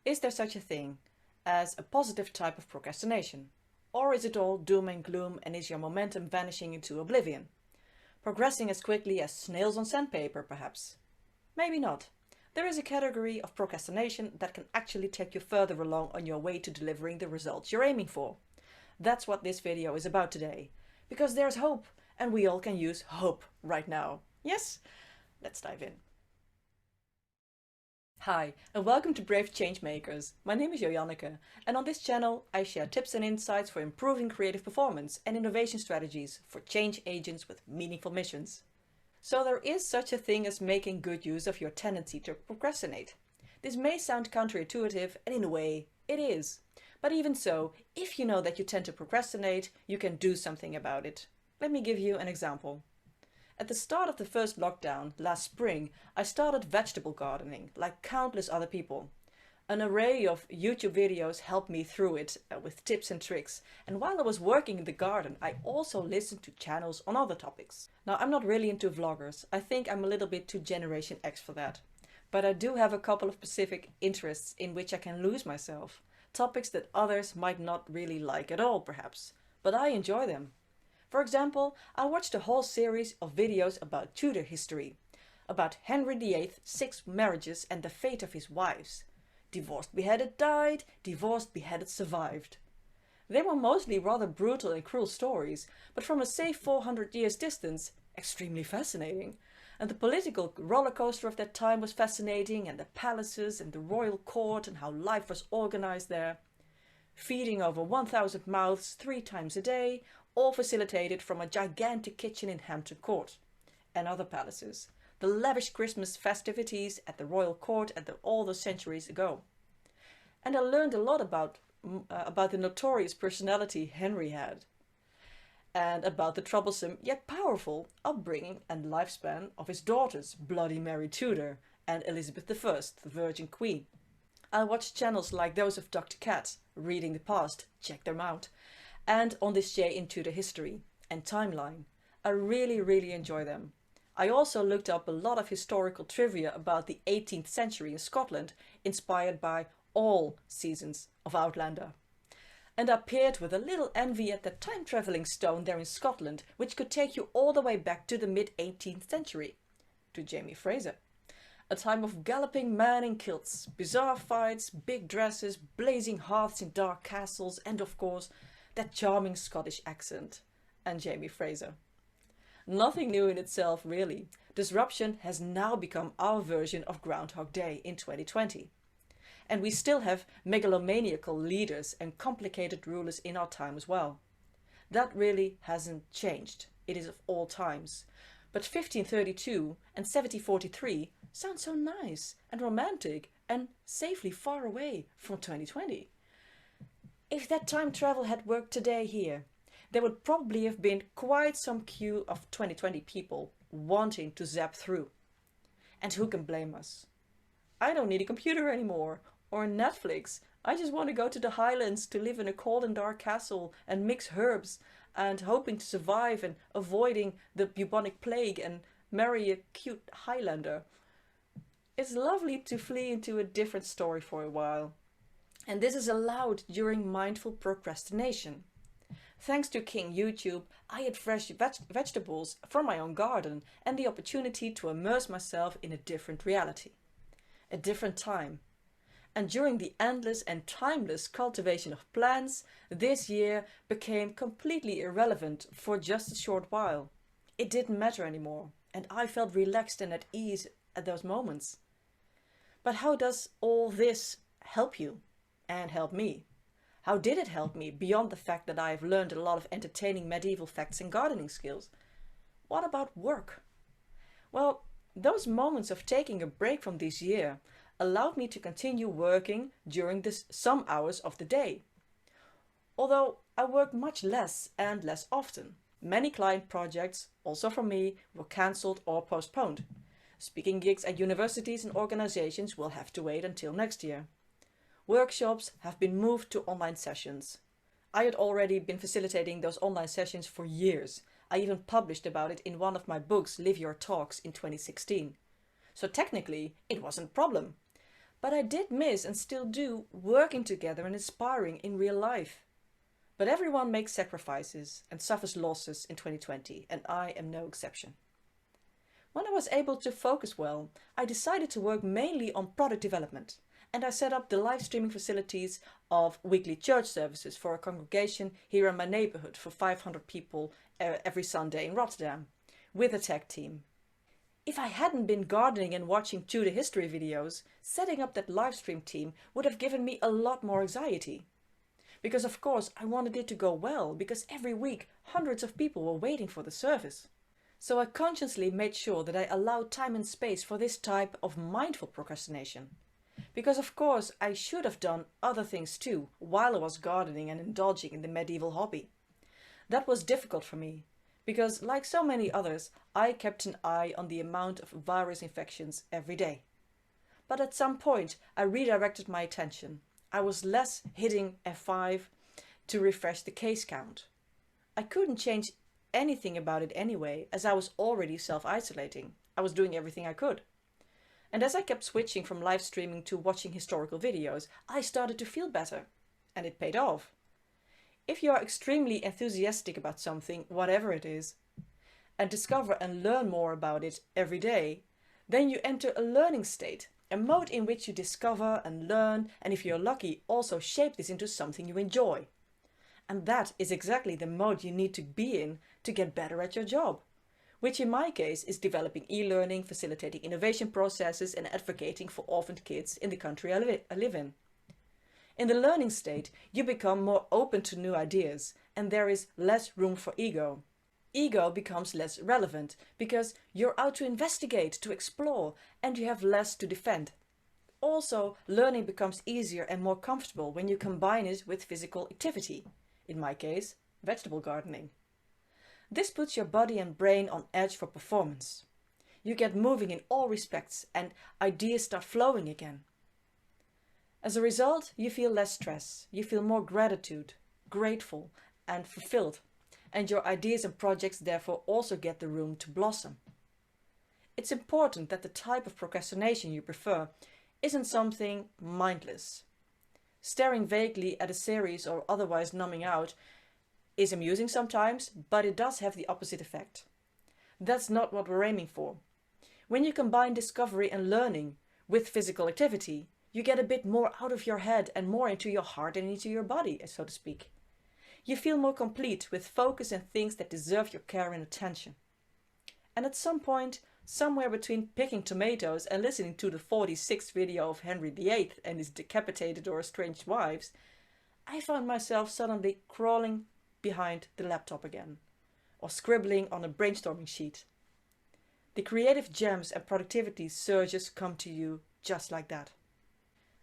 Is there such a thing as a positive type of procrastination? Or is it all doom and gloom and is your momentum vanishing into oblivion? Progressing as quickly as snails on sandpaper, perhaps? Maybe not. There is a category of procrastination that can actually take you further along on your way to delivering the results you're aiming for. That's what this video is about today. Because there's hope, and we all can use hope right now. Yes? Let's dive in. Hi, and welcome to Brave Changemakers. My name is JOJANNEKE, and on this channel I share tips and insights for improving creative performance and innovation strategies for change agents with meaningful missions. So there is such a thing as making good use of your tendency to procrastinate. This may sound counterintuitive, and in a way, it is. But even so, if you know that you tend to procrastinate, you can do something about it. Let me give you an example. At the start of the first lockdown last spring, I started vegetable gardening like countless other people. An array of YouTube videos helped me through it with tips and tricks, and while I was working in the garden I also listened to channels on other topics. Now, I'm not really into vloggers. I think I'm a little bit too Generation X for that. But I do have a couple of specific interests in which I can lose myself. Topics that others might not really like at all, perhaps. But I enjoy them. For example, I watched a whole series of videos about Tudor history, about Henry VIII's 6 marriages and the fate of his wives. Divorced beheaded died, divorced beheaded survived. They were mostly rather brutal and cruel stories, but from a safe 400 years distance, extremely fascinating. And the political rollercoaster of that time was fascinating, and the palaces and the royal court and how life was organized there. Feeding over 1,000 mouths 3 times a day, all facilitated from a gigantic kitchen in Hampton Court. And other palaces. The lavish Christmas festivities at the royal court all those centuries ago. And I learned a lot about the notorious personality Henry had. And about the troublesome yet powerful upbringing and lifespan of his daughters, Bloody Mary Tudor and Elizabeth I, the Virgin Queen. I watched channels like those of Dr. Cat, Reading the Past, check them out, and On This Day in Tudor History and Timeline. I really enjoy them. I also looked up a lot of historical trivia about the 18th century in Scotland, inspired by all seasons of Outlander. And I peered with a little envy at the time-travelling stone there in Scotland, which could take you all the way back to the mid-18th century, to Jamie Fraser. A time of galloping men in kilts, bizarre fights, big dresses, blazing hearths in dark castles, and of course, that charming Scottish accent. And Jamie Fraser. Nothing new in itself, really. Disruption has now become our version of Groundhog Day in 2020. And we still have megalomaniacal leaders and complicated rulers in our time as well. That really hasn't changed. It is of all times. But 1532 and 1743 sound so nice and romantic and safely far away from 2020. If that time travel had worked today here, there would probably have been quite some queue of 2020 people wanting to zap through. And who can blame us? I don't need a computer anymore, or Netflix. I just want to go to the Highlands to live in a cold and dark castle and mix herbs and hoping to survive and avoiding the bubonic plague and marry a cute Highlander. It's lovely to flee into a different story for a while. And this is allowed during mindful procrastination. Thanks to King YouTube, I had fresh vegetables from my own garden and the opportunity to immerse myself in a different reality. A different time. And during the endless and timeless cultivation of plants, this year became completely irrelevant for just a short while. It didn't matter anymore, and I felt relaxed and at ease at those moments. But how does all this help you? And help me? How did it help me beyond the fact that I have learned a lot of entertaining medieval facts and gardening skills? What about work? Well, those moments of taking a break from this year allowed me to continue working during some hours of the day. Although I worked much less and less often. Many client projects, also from me, were cancelled or postponed. Speaking gigs at universities and organizations will have to wait until next year. Workshops have been moved to online sessions. I had already been facilitating those online sessions for years. I even published about it in one of my books, Live Your Talks, in 2016. So technically, it wasn't a problem. But I did miss and still do working together and inspiring in real life. But everyone makes sacrifices and suffers losses in 2020, and I am no exception. When I was able to focus well, I decided to work mainly on product development, and I set up the live streaming facilities of weekly church services for a congregation here in my neighborhood for 500 people every Sunday in Rotterdam, with a tech team. If I hadn't been gardening and watching Tudor history videos, setting up that live stream team would have given me a lot more anxiety. Because of course I wanted it to go well, because every week hundreds of people were waiting for the service. So I consciously made sure that I allowed time and space for this type of mindful procrastination. Because of course I should have done other things too while I was gardening and indulging in the medieval hobby. That was difficult for me, because like so many others, I kept an eye on the amount of virus infections every day. But at some point I redirected my attention. I was less hitting F5 to refresh the case count. I couldn't change anything about it anyway, as I was already self-isolating. I was doing everything I could. And as I kept switching from live streaming to watching historical videos, I started to feel better. And it paid off. If you are extremely enthusiastic about something, whatever it is, and discover and learn more about it every day, then you enter a learning state, a mode in which you discover and learn, and if you're lucky, also shape this into something you enjoy. And that is exactly the mode you need to be in to get better at your job, which in my case is developing e-learning, facilitating innovation processes and advocating for orphaned kids in the country I live in. In the learning state, you become more open to new ideas and there is less room for ego. Ego becomes less relevant because you're out to investigate, to explore, and you have less to defend. Also, learning becomes easier and more comfortable when you combine it with physical activity. In my case, vegetable gardening. This puts your body and brain on edge for performance. You get moving in all respects and ideas start flowing again. As a result, you feel less stress, you feel more gratitude, grateful and fulfilled, and your ideas and projects therefore also get the room to blossom. It's important that the type of procrastination you prefer isn't something mindless. Staring vaguely at a series or otherwise numbing out is amusing sometimes, but it does have the opposite effect. That's not what we're aiming for. When you combine discovery and learning with physical activity, you get a bit more out of your head and more into your heart and into your body, so to speak. You feel more complete with focus and things that deserve your care and attention. And at some point, somewhere between picking tomatoes and listening to the 46th video of Henry VIII and his decapitated or estranged wives, I found myself suddenly crawling behind the laptop again, or scribbling on a brainstorming sheet. The creative gems and productivity surges come to you just like that.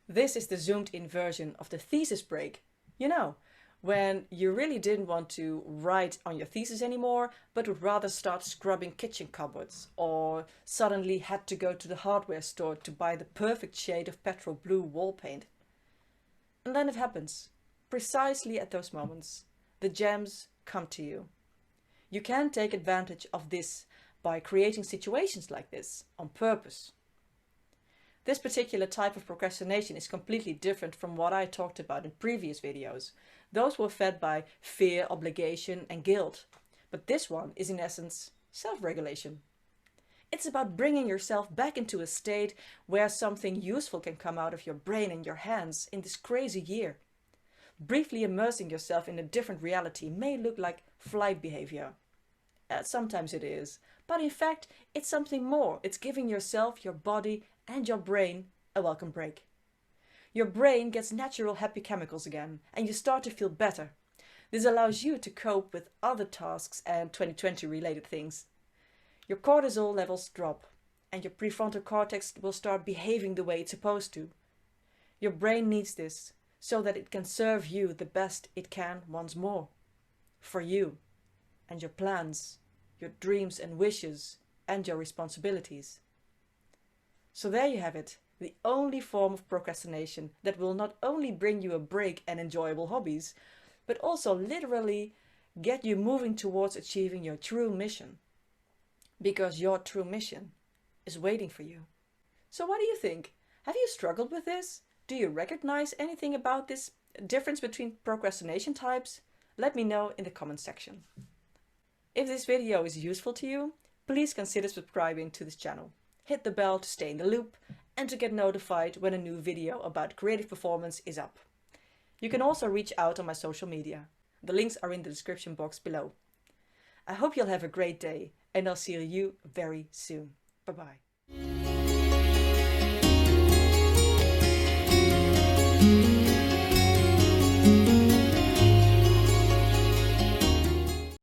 This is the zoomed in version of the thesis break. You know, when you really didn't want to write on your thesis anymore, but would rather start scrubbing kitchen cupboards, or suddenly had to go to the hardware store to buy the perfect shade of petrol blue wall paint. And then it happens. Precisely at those moments, the gems come to you. You can take advantage of this by creating situations like this on purpose. This particular type of procrastination is completely different from what I talked about in previous videos. Those were fed by fear, obligation and guilt. But this one is in essence self-regulation. It's about bringing yourself back into a state where something useful can come out of your brain and your hands in this crazy year. Briefly immersing yourself in a different reality may look like flight behavior. Sometimes it is, but in fact it's something more. It's giving yourself, your body and your brain a welcome break. Your brain gets natural happy chemicals again and you start to feel better. This allows you to cope with other tasks and 2020 related things. Your cortisol levels drop and your prefrontal cortex will start behaving the way it's supposed to. Your brain needs this so that it can serve you the best it can once more. For you and your plans, your dreams and wishes and your responsibilities. So there you have it, the only form of procrastination that will not only bring you a break and enjoyable hobbies, but also literally get you moving towards achieving your true mission. Because your true mission is waiting for you. So what do you think? Have you struggled with this? Do you recognize anything about this difference between procrastination types? Let me know in the comments section. If this video is useful to you, please consider subscribing to this channel. Hit the bell to stay in the loop and to get notified when a new video about creative performance is up. You can also reach out on my social media. The links are in the description box below. I hope you'll have a great day and I'll see you very soon. Bye bye.